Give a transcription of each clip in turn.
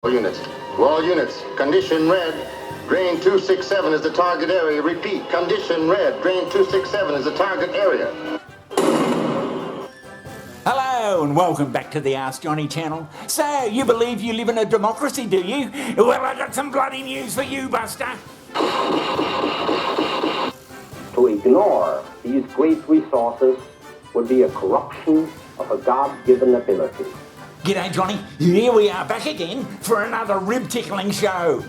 All units, condition red. Drain 267 is the target area. Repeat, condition red. Drain 267 is the target area. Hello and welcome back to the Ask Johnny channel. So, you believe you live in a democracy, do you? Well, I got some bloody news for you, Buster. To ignore these great resources would be a corruption of a God-given ability. G'day, Johnny. Here we are back again for another rib-tickling show.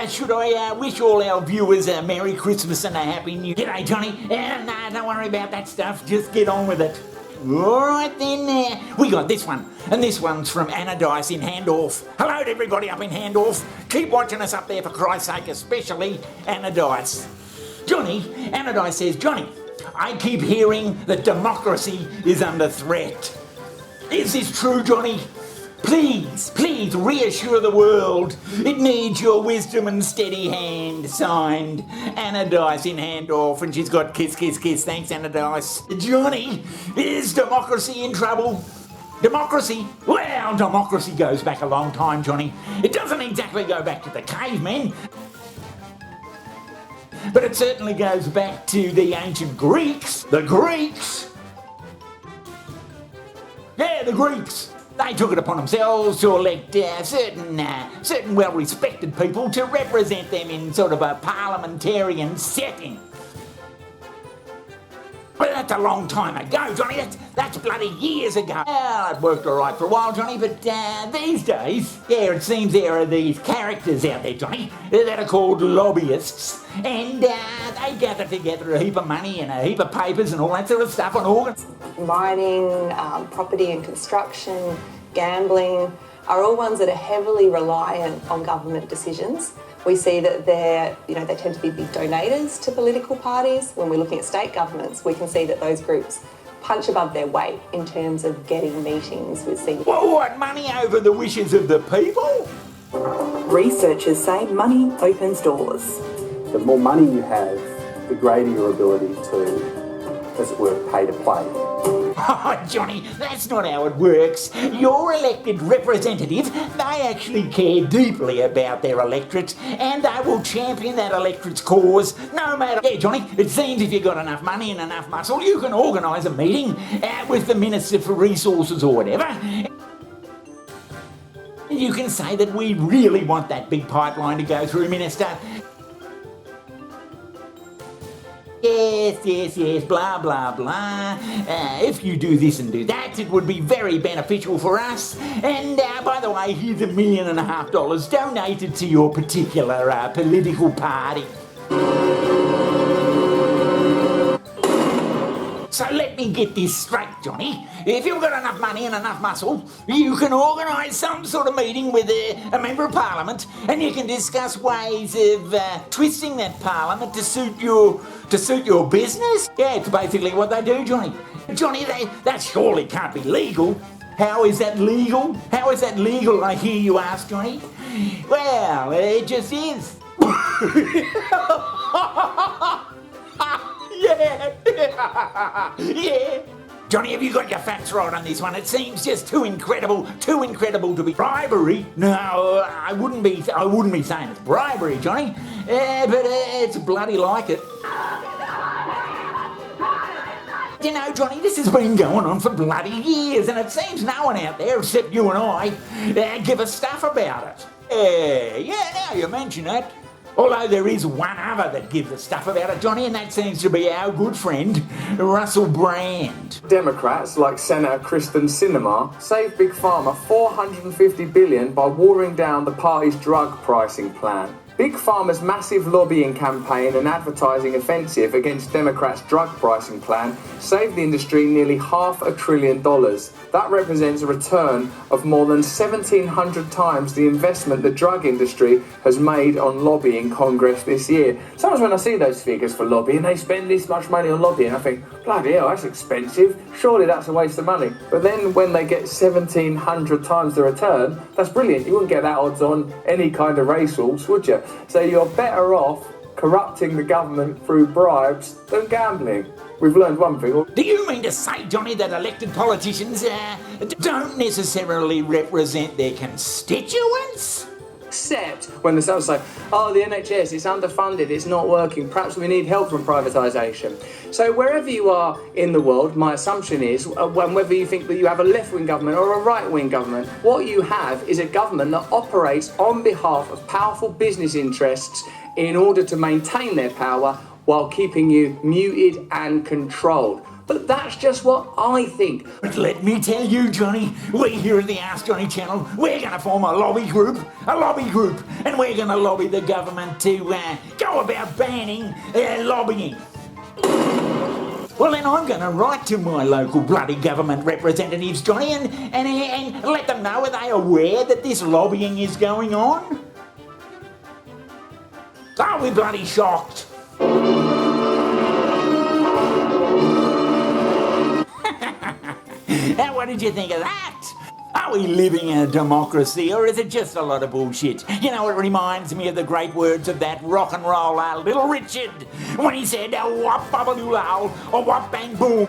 Should I wish all our viewers a Merry Christmas and a Happy New Year? G'day, Johnny. Nah, don't worry about that stuff. Just get on with it. Alright then, we got this one. And this one's from Anadice in Handorf. Hello to everybody up in Handorf. Keep watching us up there for Christ's sake, especially Anadice. Johnny, Anadice says, Johnny, I keep hearing that democracy is under threat. Is this true, Johnny? Please reassure the world. It needs your wisdom and steady hand. Signed, Anadice in Handorf, and she's got kiss, kiss, kiss. Thanks, Anadice. Johnny, is democracy in trouble? Democracy? Well, democracy goes back a long time, Johnny. It doesn't exactly go back to the cavemen, but it certainly goes back to the ancient Greeks. The Greeks! Yeah, the Greeks. They took it upon themselves to elect certain well-respected people to represent them in sort of a parliamentarian setting. Well, that's a long time ago, Johnny. That's bloody years ago. Well, it worked all right for a while, Johnny, but these days, yeah, it seems there are these characters out there, Johnny, that are called lobbyists, and they gather together a heap of money and a heap of papers and all that sort of stuff on organs. Mining, property and construction, gambling are all ones that are heavily reliant on government decisions. We see that they tend to be big donators to political parties. When we're looking at state governments, we can see that those groups punch above their weight in terms of getting meetings with senior... What, money over the wishes of the people? Researchers say money opens doors. The more money you have, the greater your ability to, as it were, pay to play. Oh, Johnny, that's not how it works. Your elected representative, they actually care deeply about their electorate, and they will champion that electorate's cause no matter... Yeah, Johnny, it seems if you've got enough money and enough muscle, you can organise a meeting with the Minister for Resources or whatever. You can say that we really want that big pipeline to go through, Minister. Yes, blah, blah, blah. If you do this and do that, it would be very beneficial for us. And by the way, here's $1.5 million donated to your particular political party. So let me get this straight, Johnny. If you've got enough money and enough muscle, you can organise some sort of meeting with a member of parliament, and you can discuss ways of twisting that parliament to suit your business. Yeah, it's basically what they do, Johnny. Johnny, that surely can't be legal. How is that legal? How is that legal, I hear you ask, Johnny? Well, it just is. Yeah. Johnny, have you got your facts right on this one? It seems just too incredible to be bribery. No, I wouldn't be saying it's bribery, Johnny. But it's bloody like it. You know, Johnny, this has been going on for bloody years, and it seems no one out there except you and I give a stuff about it. Yeah, now you mention it. Although there is one other that gives a stuff about it, Johnny, and that seems to be our good friend, Russell Brand. Democrats, like Senator Kristen Sinema, saved Big Pharma $450 billion by watering down the party's drug pricing plan. Big Pharma's massive lobbying campaign and advertising offensive against Democrats' drug pricing plan saved the industry nearly $500 billion. That represents a return of more than 1,700 times the investment the drug industry has made on lobbying Congress this year. Sometimes when I see those figures for lobbying, they spend this much money on lobbying, I think, bloody hell, that's expensive. Surely that's a waste of money. But then when they get 1,700 times the return, that's brilliant. You wouldn't get that odds on any kind of racehorse, would you? So you're better off corrupting the government through bribes than gambling. We've learned one thing. Do you mean to say, Johnny, that elected politicians don't necessarily represent their constituents? Except when the South say, oh, the NHS, it's underfunded, it's not working, perhaps we need help from privatisation. So wherever you are in the world, my assumption is, whether you think that you have a left-wing government or a right-wing government, what you have is a government that operates on behalf of powerful business interests in order to maintain their power while keeping you muted and controlled. But that's just what I think. But let me tell you, Johnny, we here at the Ask Johnny channel, we're going to form a lobby group, and we're going to lobby the government to go about banning lobbying. Well, then I'm going to write to my local bloody government representatives, Johnny, and let them know, are they aware that this lobbying is going on? Are we bloody shocked? Now, what did you think of that? Are we living in a democracy, or is it just a lot of bullshit? You know, it reminds me of the great words of that rock and roller Little Richard when he said, "Wop bubble oo low, or wop bang boom."